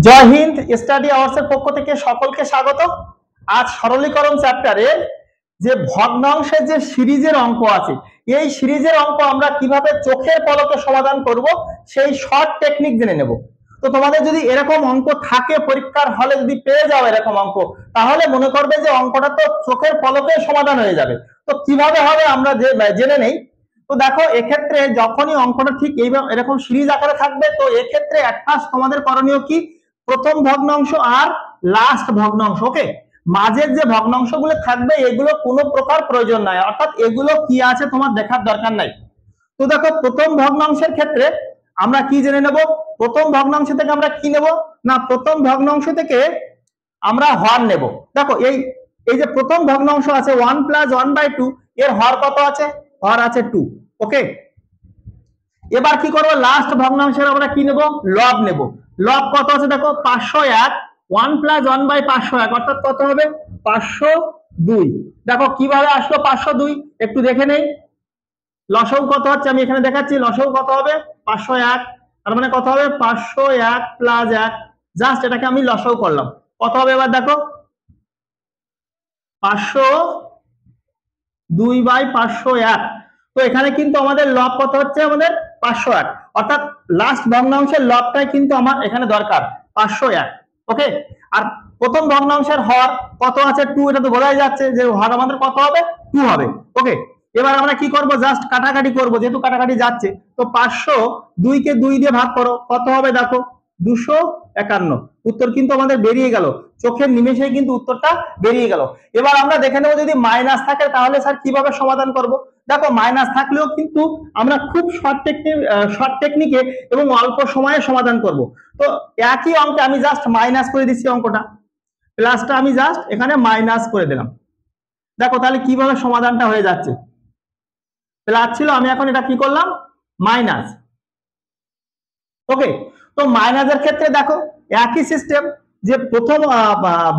জয় Hind, study hours এর পক্ষ থেকে সকলকে স্বাগত। আজ সরলীকরণ চ্যাপ্টারে যে ভগ্নাংশের যে সিরিজের অঙ্ক আছে, এই সিরিজের অঙ্ক আমরা কিভাবে চোখের পলকে সমাধান করব সেই শর্ট টেকনিক জেনে নেব। তো তোমাদের যদি এরকম অঙ্ক থাকে, পরীক্ষার হলে যদি পেয়ে যাও এরকম অঙ্ক, তাহলে মনে করবে যে অঙ্কটা তো চোখের পলকে সমাধান হয়ে যাবে। তো কিভাবে হবে আমরা জেনে নেই। তো দেখো, এক্ষেত্রে যখনই অঙ্কটা ঠিক এইভাবে এরকম সিরিজ আকারে থাকবে, তো এক্ষেত্রে ফার্স্ট তোমাদের করণীয় কি, প্রথম ভগ্নাংশ আর লাস্ট ভগ্নাংশ, ওকে, মাঝের যে ভগ্নাংশগুলো থাকবে এগুলো কোনো প্রকার প্রয়োজন নাই, অর্থাৎ এগুলো কি আছে তোমার দেখার দরকার নাই। তো দেখো, প্রথম ভগ্নাংশের ক্ষেত্রে আমরা কি জেনে নেব, প্রথম ভগ্নাংশ থেকে আমরা কি নেব না, প্রথম ভগ্নাংশ থেকে আমরা হর নেব। দেখো, এই যে প্রথম ভগ্নাংশ আছে 1 + 1/2, এর হর কত আছে, হর আছে 2, ওকে। এবার কি করব, লাস্ট ভগ্নাংশের আমরা কি নেব, লব নেব। লব কত আছে দেখো, 501, 1 + 1/501, অর্থাৎ কত হবে 502। দেখো কিভাবে আসলো 502, একটু দেখে নেই। লসাগু কত হচ্ছে আমি এখানে দেখাচ্ছি, লসাগু কত হবে 501, তার মানে কত হবে 501 + 1, জাস্ট এটাকে আমি লসাগু করলাম, কত হবে এবার দেখো 502/501। তো এখানে কিন্তু আমাদের লব কত হচ্ছে, আমাদের 501, অর্থাৎ লাস্ট ভগ্নাংশের লবটাই কিন্তু আমার এখানে দরকার 501, ওকে। আর প্রথম ভগ্নাংশের হর কত আছে 2, এটা তো বোঝাই যাচ্ছে যে হর আমাদের কত হবে 2 হবে, ওকে। এবার আমরা কি করব, জাস্ট কাটাকাটি করব, যেহেতু কাটাকাটি যাচ্ছে। তো 502 কে 2 দিয়ে ভাগ করো, কত হবে দেখো 251। উত্তর কিন্তু আমাদের বেরিয়ে গেল, চোখের নিমেষেই কিন্তু উত্তরটা বেরিয়ে গেল। এবার আমরা দেখে নেব যদি মাইনাস থাকে তাহলে স্যার কিভাবে সমাধান করব। দেখো, মাইনাস থাকলেও কিন্তু আমরা খুব শর্ট টেকনিকে এবং অল্প সময়ে সমাধান করব। তো একই অঙ্কে আমি জাস্ট মাইনাস করে দিচ্ছি, অঙ্কটা প্লাসটা আমি জাস্ট এখানে মাইনাস করে দিলাম। দেখো তাহলে কিভাবে সমাধানটা হয়ে যাচ্ছে, প্লাস ছিল, আমি এখন এটা কি করলাম মাইনাস, ওকে। তো মাইনাসের ক্ষেত্রে দেখো একই সিস্টেম, যে প্রথম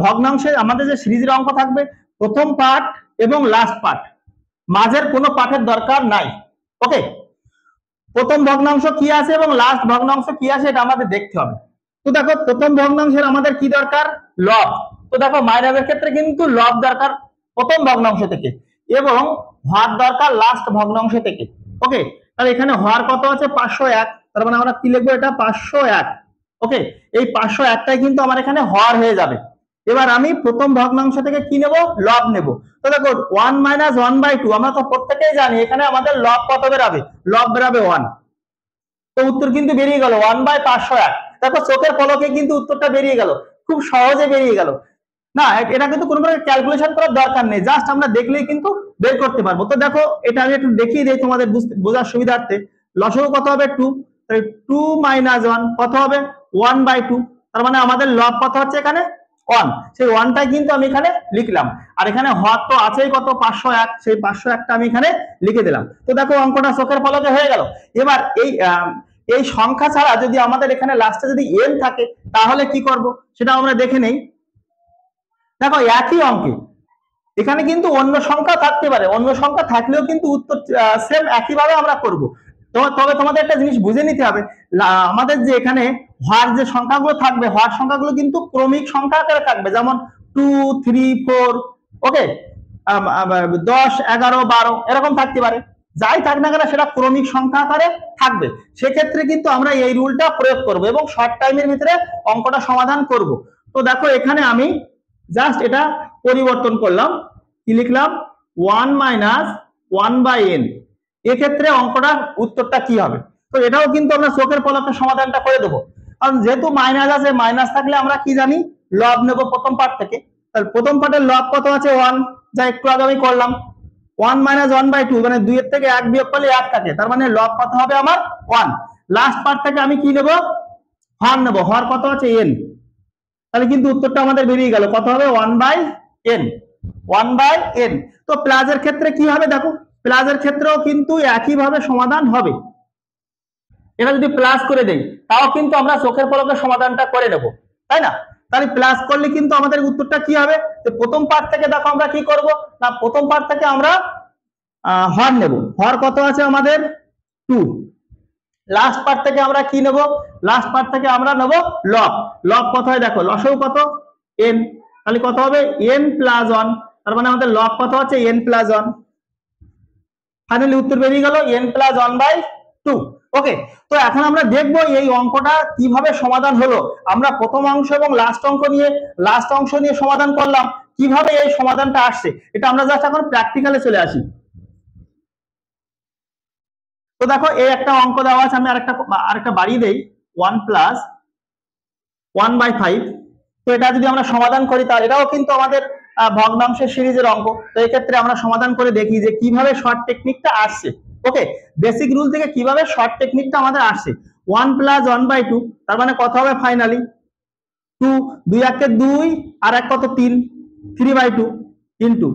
ভগ্নাংশে আমাদের যে সিরিজের অঙ্ক থাকবে, প্রথম পার্ট এবং লাস্ট পার্ট, মাঝের কোনো পার্টের দরকার নাই, ওকে। প্রথম ভগ্নাংশ কি আছে এবং লাস্ট ভগ্নাংশ কি আছে এটা আমাদের দেখতে হবে। তো দেখো, প্রথম ভগ্নাংশের আমাদের কি দরকার, লব। তো দেখো মাইনাসের ক্ষেত্রে কিন্তু লব দরকার প্রথম ভগ্নাংশ থেকে, এবং হর দরকার লাস্ট ভগ্নাংশ থেকে, ওকে। তাহলে এখানে হর কত আছে 501, তার মানে আমরা কি লিখবো, এটা 501, ওকে। এই 501টাই কিন্তু আমার এখানে হর হয়ে যাবে। এবার আমি প্রথম ভগ্নাংশ থেকে কি নেব, লব নেব। তো দেখো 1 - 1/2, আমরা তো প্রত্যেকেই জানি এখানে আমাদের লব কত বেরাবে, লব বেরাবে 1। তো উত্তর কিন্তু বেরিয়ে গেল 1/501। দেখো চোখের পলকে কিন্তু উত্তরটা বেরিয়ে গেল, খুব সহজে বেরিয়ে গেল না, এটা কিন্তু কোনো প্রকার ক্যালকুলেশন করার দরকার নেই, জাস্ট আমরা দেখলেই কিন্তু বের করতে পারবো। তো দেখো, এটা আমি একটু দেখিয়ে দিই তোমাদের বোঝার সুবিধার্থে। লসাগু কত হবে 2, 2 - 1 কত হবে 1/2, তার মানে আমাদের লব কত হচ্ছে এখানে 1, সেই 1টাই কিন্তু আমি এখানে লিখলাম। আর এখানে হর তো আছেই কত 501, সেই 501টা আমি এখানে লিখে দিলাম। তো দেখো অঙ্কটা চোখের পলকে হয়ে গেল। এবার এই সংখ্যা ছাড়া যদি আমাদের এখানে লাস্টে যদি n থাকে তাহলে কি করব সেটা আমরা দেখে নেই। দেখো একই অঙ্কে এখানে কিন্তু অন্য সংখ্যা থাকতে পারে, অন্য সংখ্যা থাকলেও কিন্তু উত্তর সেম একইভাবে আমরা করব। তবে তোমাদের একটা জিনিস বুঝে নিতে হবে, আমাদের যে এখানে হর যে সংখ্যাগুলো থাকবে, হর সংখ্যাগুলো কিন্তু ক্রমিক সংখ্যা আকারে থাকবে, যেমন 2, 3, 4, ওকে, 10, 11, 12 এরকম থাকতে পারে। যাই থাক না কেন সেটা ক্রমিক সংখ্যা আকারে থাকবে। সেক্ষেত্রে কিন্তু আমরা এই রুলটা প্রয়োগ করব এবং শর্ট টাইমের ভিতরে অঙ্কটা সমাধান করব। তো দেখো এখানে আমি জাস্ট এটা পরিবর্তন করলাম, কি লিখলাম 1 - 1/n। এক্ষেত্রে অঙ্কটার উত্তরটা কি হবে, তো এটাও কিন্তু আমরা চোখের পলকে সমাধানটা করে দেবো। কারণ যেহেতু মাইনাস আছে, মাইনাস থাকলে আমরা কি জানি লব নেব প্রথম পার্ট থেকে। তাহলে প্রথম পার্টের লব কত আছে 1, যা একটু আগে আমি করলাম। 1 - 1/2, মানে 2 এর থেকে 1 বিয়োগ করলে 1 থাকে, তার মানে লব কত হবে আমার 1। লাস্ট পার্ট থেকে আমি কি নেব, হর নেব, হর কত আছে n, তাহলে কিন্তু উত্তরটা আমাদের বেরিয়ে গেল, কত হবে 1/n, 1/n। তো প্লাসের ক্ষেত্রে কি হবে, দেখো প্লাসের ক্ষেত্রেও কিন্তু একইভাবে সমাধান হবে। এটা যদি প্লাস করে দেই তাও কিন্তু আমরা চোখের পলকে সমাধানটা করে নেব, তাই না। তাহলে প্লাস করলে কিন্তু আমাদের উত্তরটা কি হবে, যে প্রথম পার্ট থেকে দেখো আমরা কি করব না, প্রথম পার্ট থেকে আমরা হর নেব। হর কত আছে আমাদের 2, লাস্ট পার্ট থেকে আমরা কি নেব, লাস্ট পার্ট থেকে আমরা নেব লব। লব কত হয় দেখো, লসাগু কত n, তাহলে কত হবে n প্লাস 1, তার মানে আমাদের লব কত হচ্ছে n প্লাস 1। ফাইনালি উত্তর বেরিয়ে গেল n প্লাস 1/2। ওকে, তো এখন আমরা দেখবো এই অঙ্কটা কিভাবে সমাধান হলো। আমরা প্রথম অংশ এবং লাস্ট অংশ নিয়ে সমাধান করলাম, কিভাবে এই সমাধানটা আসছে এটা আমরা জাস্ট এখন প্র্যাকটিক্যালে চলে আসি। তো দেখো এই একটা অঙ্ক দেওয়া আছে, আমি আরেকটা বাড়িয়ে দেই, 1 প্লাস 1/5। তো এটা যদি আমরা সমাধান করি তাহলে এটাও কিন্তু আমাদের ভগ্নাংশের সিরিজের অঙ্ক। তো এই ক্ষেত্রে আমরা সমাধান করে দেখি যে কিভাবে শর্ট টেকনিকটা আসছে। ওকে, বেসিক রুল থেকে কিভাবে শর্ট টেকনিকটা আমাদের আসছে। 1 প্লাস 1/2, তার মানে কত হবে ফাইনালি 2, 2 একে 2 আর এক কত 3, 3/2 ইন্টু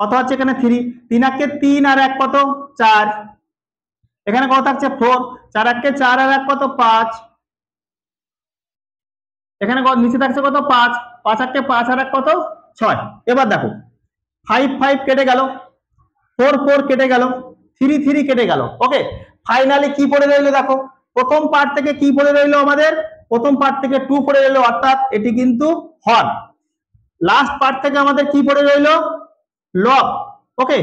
কত হচ্ছে এখানে 3, 3 একে 3 আর এক কত 4, এখানে কত থাকছে 4, 4 একে 4 আর এক কত 5, এখানে নিচে থাকছে কত 5, 5 একে 5 আর এক কত 6। এবার দেখো 5 5 কেটে গেল, 4 4 কেটে গেল, 3 3 কেটে গেল। ওকে, ফাইনালি কি পড়ে রইলো দেখো, প্রথম পার্ট থেকে কি পড়ে রইলো আমাদের, প্রথম পার্ট থেকে 2 পড়ে রইলো, অর্থাৎ এটি কিন্তু হর। লাস্ট পার্ট থেকে আমাদের কি পড়ে রইলো লব। ওকে,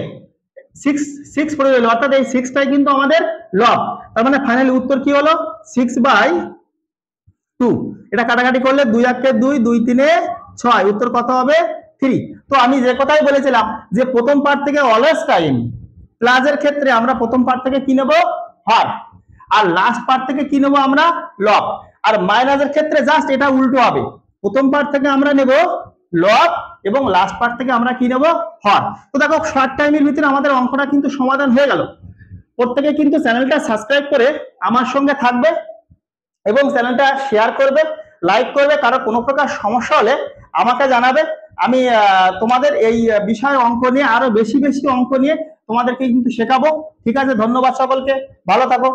6 6 পড়ে রইলো, অর্থাৎ এই 6টাই কিন্তু আমাদের লব। তার মানে ফাইনালি উত্তর কি হলো 6/2। এটা কাটাকাটি করলে 2 একে 2, 2 3 6, উত্তর কত হবে 3। তো আমি যে কথাই বলেছিলাম যে প্রথম পার্ট থেকে অলওয়েজ টাইম, প্লাসের ক্ষেত্রে আমরা প্রথম পার্ট থেকে কি নেব হর, আর লাস্ট পার্ট থেকে কি নেব আমরা লব। আর মাইনাসের ক্ষেত্রে জাস্ট এটা উল্টো হবে, প্রথম পার্ট থেকে আমরা নেব লব এবং লাস্ট পার্ট থেকে আমরা কি নেব হর। তো দেখো শর্ট টাইমের ভিতরে আমাদের অঙ্কটা কিন্তু সমাধান হয়ে গেল। প্রত্যেকে কিন্তু চ্যানেলটা সাবস্ক্রাইব করে আমার সঙ্গে থাকবে এবং চ্যানেলটা শেয়ার করবে, লাইক করবে। কারো কোনো প্রকার সমস্যা হলে আমাকে জানাবে, আমি তোমাদের এই বিষয় অঙ্ক নিয়ে আরো বেশি বেশি অঙ্ক নিয়ে তোমাদেরকে কিন্তু শেখাবো। ঠিক আছে, ধন্যবাদ সকলকে, ভালো থাকো।